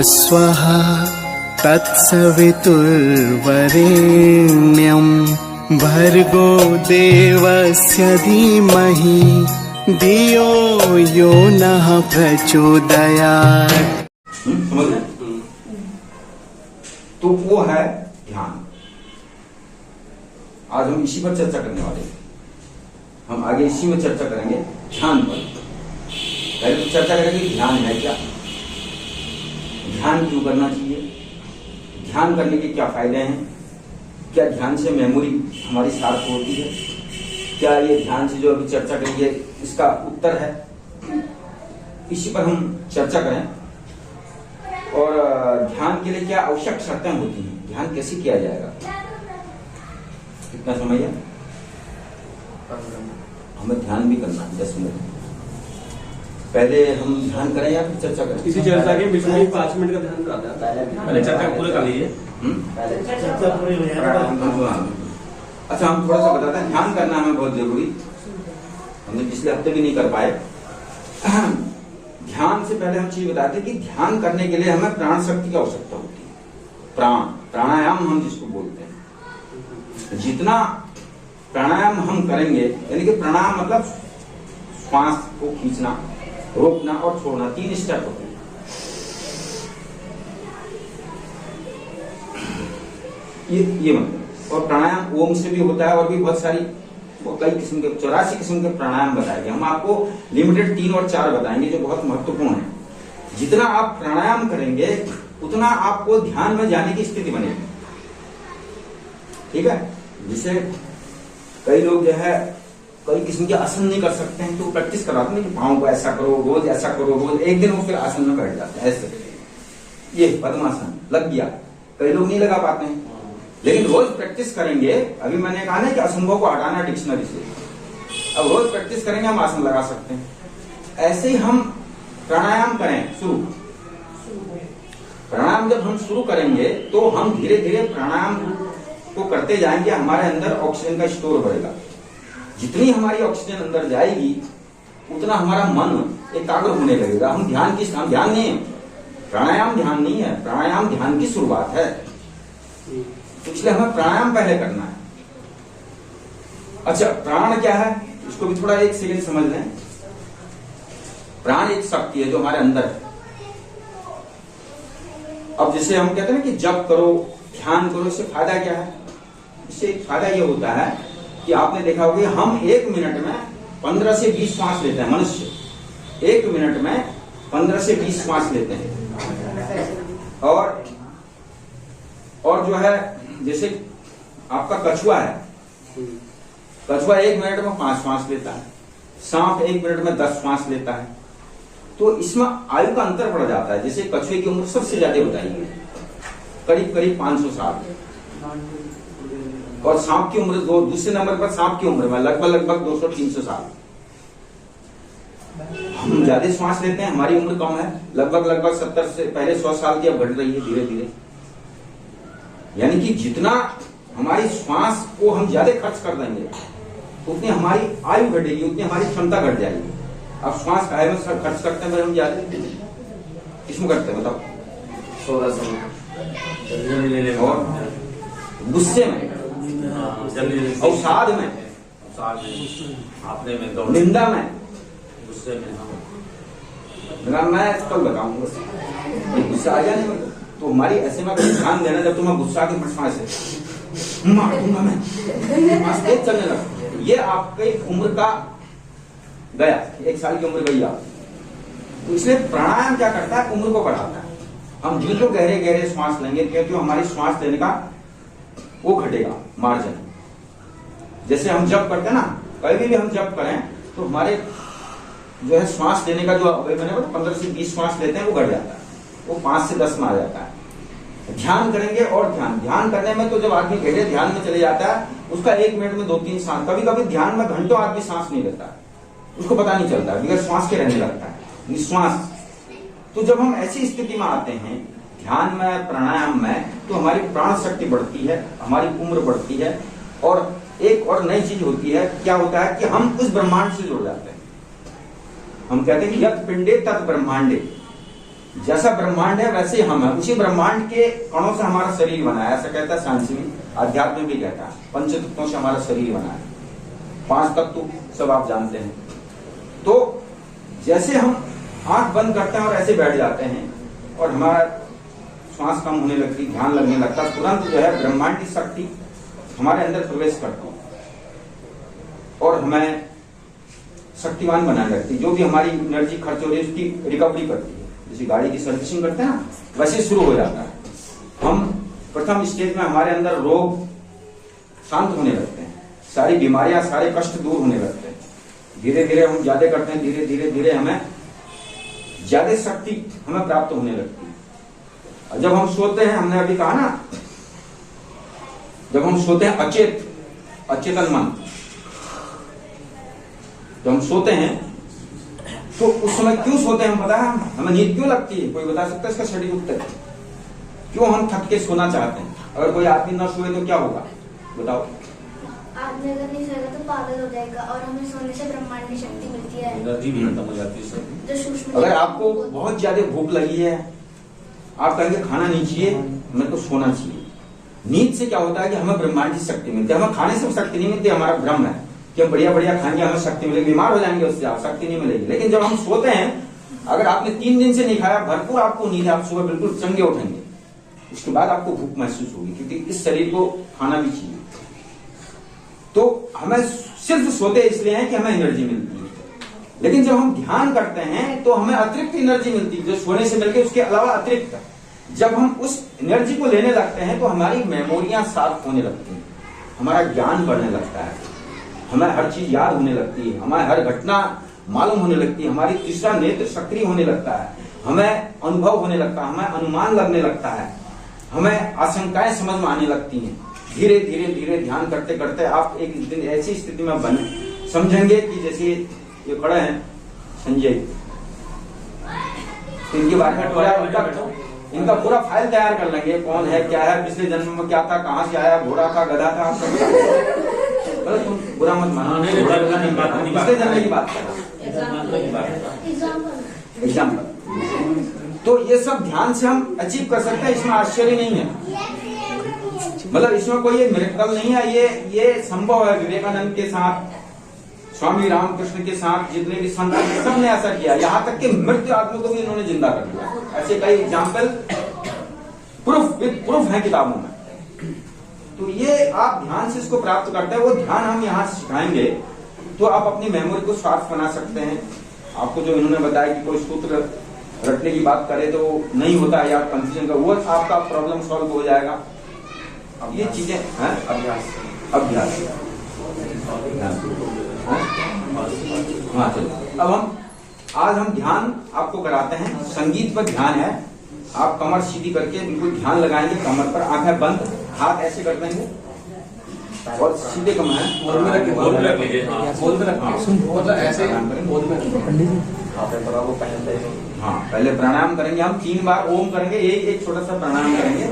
स्वः तत्सवितुर्वरेण्यं भर्गो देवस्य धीमहि धियो यो नः प्रचोदयात्। समझ गए? तो वो है ध्यान। आज हम इसी पर चर्चा करने वाले हैं। हम आगे इसी में चर्चा करेंगे, ध्यान पर। पहले तो चर्चा करेंगे ध्यान है क्या, ध्यान क्यों करना चाहिए, ध्यान करने के क्या फायदे हैं, क्या ध्यान से मेमोरी हमारी शार्प होती है, क्या ये ध्यान से जो अभी चर्चा करेंगे इसका उत्तर है, इसी पर हम चर्चा करें। और ध्यान के लिए क्या आवश्यक शर्तें होती हैं, ध्यान कैसे किया जाएगा, कितना समय है, हमें ध्यान भी करना है 10 मिनट। पहले हम ध्यान करें या फिर चर्चा करें? इसी चर्चा के बीच में 5 मिनट का ध्यान रहता है। पहले चर्चा पूरा कर लीजिए। चर्चा पूरी हो जाए। अच्छा, हम थोड़ा सा बताते हैं, ध्यान करना हमें बहुत जरूरी, हमने पिछले हफ्ते भी नहीं कर पाए। ध्यान से पहले हम चीज बताते हैं कि ध्यान करने के लिए हमें प्राण शक्ति की आवश्यकता होती है। प्राणायाम हम जिसको बोलते हैं, जितना प्राणायाम हम करेंगे, यानी कि प्राणायाम मतलब श्वास को खींचना, रोकना और छोड़ना, 3 स्टेप होते हैं। ये मतलब, और प्राणायाम ओम से भी होता है, और भी बहुत सारी कई किस्म के 84 किस्म के प्राणायाम बताए गए। हम आपको लिमिटेड 3 और 4 बताएंगे जो बहुत महत्वपूर्ण है। जितना आप प्राणायाम करेंगे उतना आपको ध्यान में जाने की स्थिति बनेगी। ठीक है? जिसे कई लोग जो है कई किस्म के आसन नहीं कर सकते हैं, तो प्रैक्टिस कराते हैं कि पाँव को ऐसा करो, रोज ऐसा करो, रोज एक दिन वो फिर आसन में बैठ जाते हैं। ऐसे ये पद्मासन लग गया, कई लोग नहीं लगा पाते हैं, लेकिन रोज प्रैक्टिस करेंगे। अभी मैंने कहा ना कि असंभव को हटाना डिक्शनरी से, अब रोज प्रैक्टिस करेंगे हम आसन लगा सकते हैं। ऐसे ही हम प्राणायाम करें शुरू। प्राणायाम जब हम शुरू करेंगे तो हम धीरे धीरे प्राणायाम को करते जाएंगे, हमारे अंदर ऑक्सीजन का स्टोर बढ़ेगा। जितनी हमारी ऑक्सीजन अंदर जाएगी उतना हमारा मन एकाग्र होने लगेगा। हम ध्यान नहीं है, प्राणायाम ध्यान नहीं है, प्राणायाम ध्यान की शुरुआत है। तो इसलिए हमें प्राणायाम पहले करना है। अच्छा, प्राण क्या है, इसको भी थोड़ा 1 सेकंड समझ लें। प्राण एक शक्ति है जो हमारे अंदर है। अब जैसे हम कहते हैं ना कि जप करो, ध्यान करो, इससे फायदा क्या है? इससे एक फायदा यह होता है कि आपने देखा होगा हम 1 मिनट में 15 से 20 श्वास लेते हैं। मनुष्य 1 मिनट में 15 से 20 श्वास लेते हैं। और जो है, जैसे आपका कछुआ है, कछुआ 1 मिनट में 5 श्वास लेता है, सांप 1 मिनट में 10 श्वास लेता है। तो इसमें आयु का अंतर पड़ जाता है। जैसे कछुए की उम्र सबसे ज्यादा बताई गई, करीब करीब 500 साल, और सांप की उम्र दूसरे नंबर पर सांप की उम्र में लगभग 200-300 साल। हम ज्यादा श्वास लेते हैं, हमारी उम्र कम है, लगभग 70 से पहले 100 साल की अब घट रही है धीरे धीरे। यानी कि जितना हमारी श्वास को हम ज्यादा खर्च कर देंगे उतनी हमारी आयु घटेगी, उतनी हमारी क्षमता घट जाएगी। अब श्वास काय में खर्च करते हैं हम ज्यादा, किसमें करते हैं बताओ? और गुस्से में, अवसाद में, निंदा में, गुस्से में। मैं कल बताऊंगा, गुस्सा आ जाए तो हमारी ऐसे में ध्यान देना। जब तुम्हें गुस्सा की फटफाट से मार दूंगा मैं, तेज चलने लगा, ये आपकी उम्र का गया, 1 साल की उम्र गई आप। तो इसलिए प्राणायाम क्या करता है, उम्र को बढ़ाता है। हम जो गहरे गहरे श्वास लेंगे, क्योंकि हमारी श्वास लेने का वो घटेगा मार्जिन। जैसे हम जप करते हैं ना, कभी भी हम जप करें तो हमारे जो है श्वास लेने का जो मैंने बोला 15 से 20 श्वास लेते हैं वो घट जाता है, वो 5 से 10 में आ जाता है। ध्यान करेंगे और ध्यान करने में तो जब आदमी गहरे ध्यान में चले जाता है, उसका 1 मिनट में 2-3 सांस, कभी कभी ध्यान में घंटों आदमी सांस नहीं लेता, उसको पता नहीं चलता, बगैर श्वास के रहने लगता है, निश्वास। तो जब हम ऐसी स्थिति में आते हैं ध्यान में, प्राणायाम में, तो हमारी प्राण शक्ति बढ़ती है, हमारी उम्र बढ़ती है। और एक और नई चीज होती है, क्या होता है कि हम उस ब्रह्मांड से जुड़ जाते हैं। हम कहते हैं कि यत् पिंडे तत् ब्रह्मांडे, जैसा ब्रह्मांड है वैसे ही हम है, उसी ब्रह्मांड के कणों से हमारा शरीर बना है, ऐसा कहता है साइंस में, अध्यात्म में भी कहता है, पंच तत्वों से हमारा शरीर बना है, 5 तत्व सब आप जानते हैं। तो जैसे हम आंख बंद करते हैं और ऐसे बैठ जाते हैं और हमारा श्वास कम होने लगती, ध्यान लगने लगता, तुरंत जो है ब्रह्मांड की शक्ति हमारे अंदर प्रवेश करती और हमें शक्तिवान बनाने लगती, जो भी हमारी एनर्जी खर्च हो रही है उसकी रिकवरी करती है। जैसे गाड़ी की सर्विसिंग करते हैं ना, वैसे शुरू हो जाता है। हम प्रथम स्टेज में हमारे अंदर रोग शांत होने लगते हैं, सारी बीमारियां, सारे कष्ट दूर होने लगते हैं। धीरे धीरे हम ज्यादा करते हैं, धीरे धीरे धीरे हमें ज्यादा शक्ति हमें प्राप्त होने लगती है। और जब हम सोते हैं, हमने अभी कहा ना, जब हम सोते हैं अचेतन मन, जब हम सोते हैं तो उस समय क्यों सोते हैं हम पता है? हमें नींद क्यों लगती है? कोई बता सकता है इसका सटीक उत्तर? क्यों हम थक के सोना चाहते हैं? अगर कोई आदमी ना सोए तो क्या होगा बताओ? आदमी अगर नहीं सोएगा तो पागल हो जाएगा और हमें सोने से ब्रह्मांड की शक्ति मिलती है, एनर्जी भी खत्म हो जाती है सब। जो सूक्ष्म। अगर आपको बहुत ज्यादा भूख लगी है, आप कहेंगे खाना नहीं चाहिए, हमें तो सोना चाहिए। नींद से क्या होता है कि हमें ब्रह्मांड की शक्ति मिलती है। हमें खाने से शक्ति नहीं मिलती, हमारा भ्रम है कि हम बढ़िया बढ़िया खाएंगे हमें शक्ति मिलेगी, बीमार हो जाएंगे उससे आप शक्ति नहीं मिलेगी। लेकिन जब हम सोते हैं, अगर आपने 3 दिन से नहीं खाया, भरपूर आपको नींद है, आप सुबह बिल्कुल चंगे उठेंगे, उसके बाद आपको भूख महसूस होगी, क्योंकि इस शरीर को खाना भी चाहिए। तो हमें सिर्फ सोते इसलिए हैं कि हमें एनर्जी मिलती है। लेकिन जब हम ध्यान करते हैं तो हमें अतिरिक्त एनर्जी मिलती है, जो सोने से मिलकर उसके अलावा अतिरिक्त। जब हम उस एनर्जी को लेने लगते हैं तो हमारी मेमोरियां साफ होने लगती हैं, हमारा ज्ञान बढ़ने लगता है, हमें हर चीज याद होने लगती है, हमें हर घटना मालूम होने लगती है, हमारी तीसरा नेत्र सक्रिय होने लगता है, हमें अनुभव होने लगता है, हमें अनुमान लगने लगता है, हमें आशंकाएं समझ में आने लगती हैं। धीरे धीरे धीरे ध्यान करते करते आप एक दिन ऐसी स्थिति में बने समझेंगे कि जैसे ये खड़े हैं संजय, तो इनके बारे में इनका पूरा फाइल तैयार कर लेंगे, कौन है, क्या है, पिछले जन्म में क्या था, कहां से आया, घोड़ा था, गधा था, तुम बुरा मत मानो, पिछले जन्म की बात एग्जाम्पल। तो ये सब ध्यान से हम अचीव कर सकते हैं, इसमें आश्चर्य नहीं है, मतलब इसमें कोई मिरेकल नहीं है, ये संभव है। विवेकानंद के साथ, स्वामी रामकृष्ण के साथ, जितने भी संत हैं सबने ऐसा किया, यहाँ तक कि मृत्यु आदमी को भी इन्होंने जिंदा कर दिया। ऐसे कई एग्जाम्पल प्रूफ है किताबों में। तो ये आप ध्यान से इसको प्राप्त करते हैं, वो ध्यान हम यहाँ सिखाएंगे तो आप अपनी मेमोरी को साफ बना सकते हैं। आपको जो इन्होंने बताया कि कोई सूत्र रटने की बात करे तो नहीं होता है यार, कंफ्यूजन का, वो आपका प्रॉब्लम सॉल्व हो जाएगा। अब ये चीजें हैं अभ्यास। हाँ चलो, अब आज हम ध्यान आपको कराते हैं, संगीत पर ध्यान है। आप कमर सीधी करके बिल्कुल ध्यान लगाएंगे, कमर पर, आंखें बंद, हाथ ऐसे कर देंगे और सीधे कमर है, हाँ पहले प्राणायाम करेंगे हम 3 बार ओम करेंगे, एक छोटा सा प्राणायाम करेंगे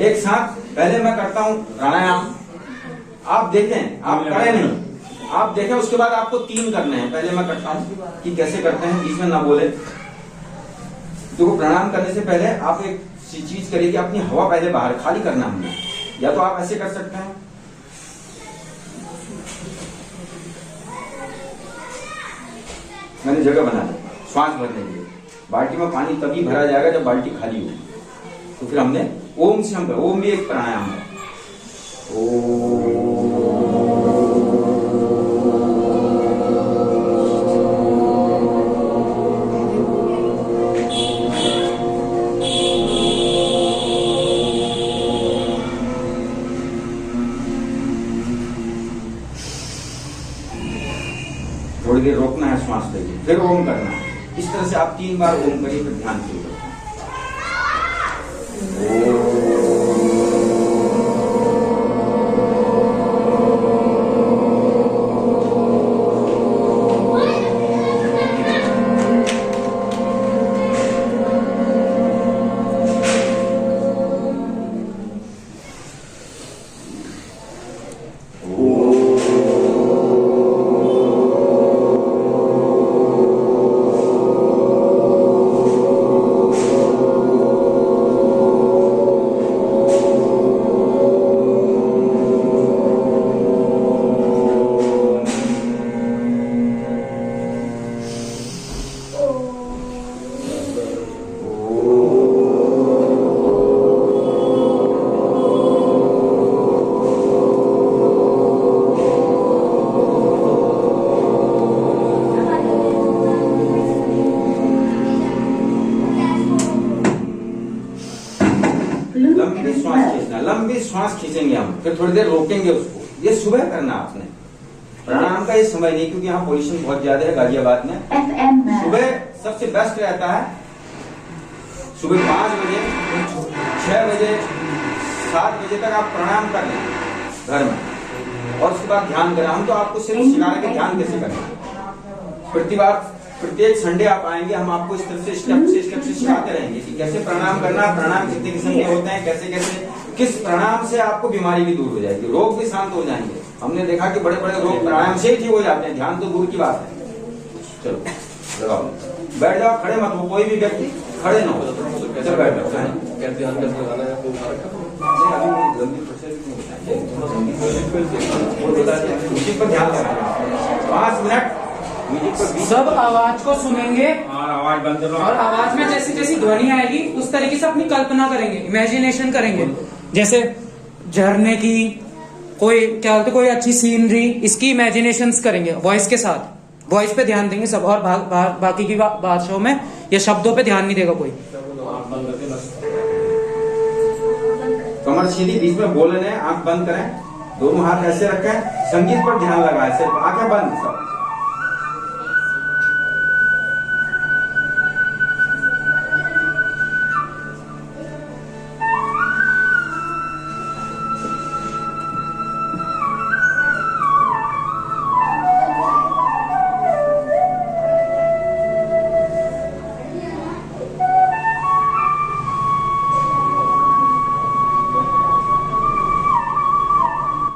एक साथ। पहले मैं करता हूँ प्राणायाम, आप देखें, आप करें नहीं, आप देखें, उसके बाद आपको 3 करने हैं। पहले मैं करता हूँ कि कैसे करते हैं, बीच में ना बोले। तो प्राणायाम करने से पहले आप एक चीज करिए कि अपनी हवा पहले बाहर खाली करना हमने, या तो आप ऐसे कर सकते हैं, मैंने जगह बना दी श्वास भरने के लिए। बाल्टी में पानी तभी भरा जाएगा जब बाल्टी खाली होगी। तो फिर हमने ओम से हम, ओम भी एक प्राणायाम है। थोड़ी देर रोकना है, श्वास लेके फिर ओम करना है। इस तरह से आप 3 बार ओम करिए, फिर ध्यान शुरू करें। लंबी श्वास खींचेंगे हम, फिर थोड़ी देर रोकेंगे उसको। ये सुबह करना आपने। प्राणायाम का ये समय नहीं, क्योंकि यहाँ पोल्यूशन बहुत ज्यादा है गाजियाबाद में। सुबह सबसे बेस्ट रहता है, सुबह 5 बजे, 6 बजे, 7 बजे तक आप प्राणायाम कर लें घर में, और उसके बाद ध्यान करें। हम तो आपको सिर्फ सिखा रहे हैं कि ध्यान कैसे करें। प्रत्येक संडे आप आएंगे, हम आपको इस तरह से स्टेप से सिखाते रहेंगे कि कैसे प्राणायाम करना, प्राणायाम कितने किस्म के होते हैं, कैसे कैसे किस प्राणायाम से आपको बीमारी भी दूर हो जाएगी, रोग भी शांत हो जाएंगे। हमने देखा कि बड़े बड़े रोग प्राणायाम से ही ठीक हो जाते हैं, ध्यान तो दूर की बात है। चलो लगाओ, बैठ जाओ, खड़े मत हो, कोई भी व्यक्ति खड़े ना हो। चलो बैठ जाओ। म्यूजिक पर ध्यान देना, 5 मिनट म्यूजिक पर। सब आवाज को सुनेंगे और आवाज बंद करो। और आवाज में जैसी जैसी ध्वनि आएगी उस तरीके से अपनी कल्पना करेंगे, इमेजिनेशन करेंगे। जैसे झरने की, कोई क्या बोलते, कोई अच्छी सीनरी, इसकी इमेजिनेशंस करेंगे वॉइस के साथ। वॉइस पे ध्यान देंगे सब, और बाकी की भाषाओं में या शब्दों पे ध्यान नहीं देगा कोई। कमर सीधी, बीच में बोल रहे हैं, आंख बंद करें, दोनों हाथ ऐसे रखें, संगीत पर ध्यान लगाएं, सिर्फ आंखें बंद सब।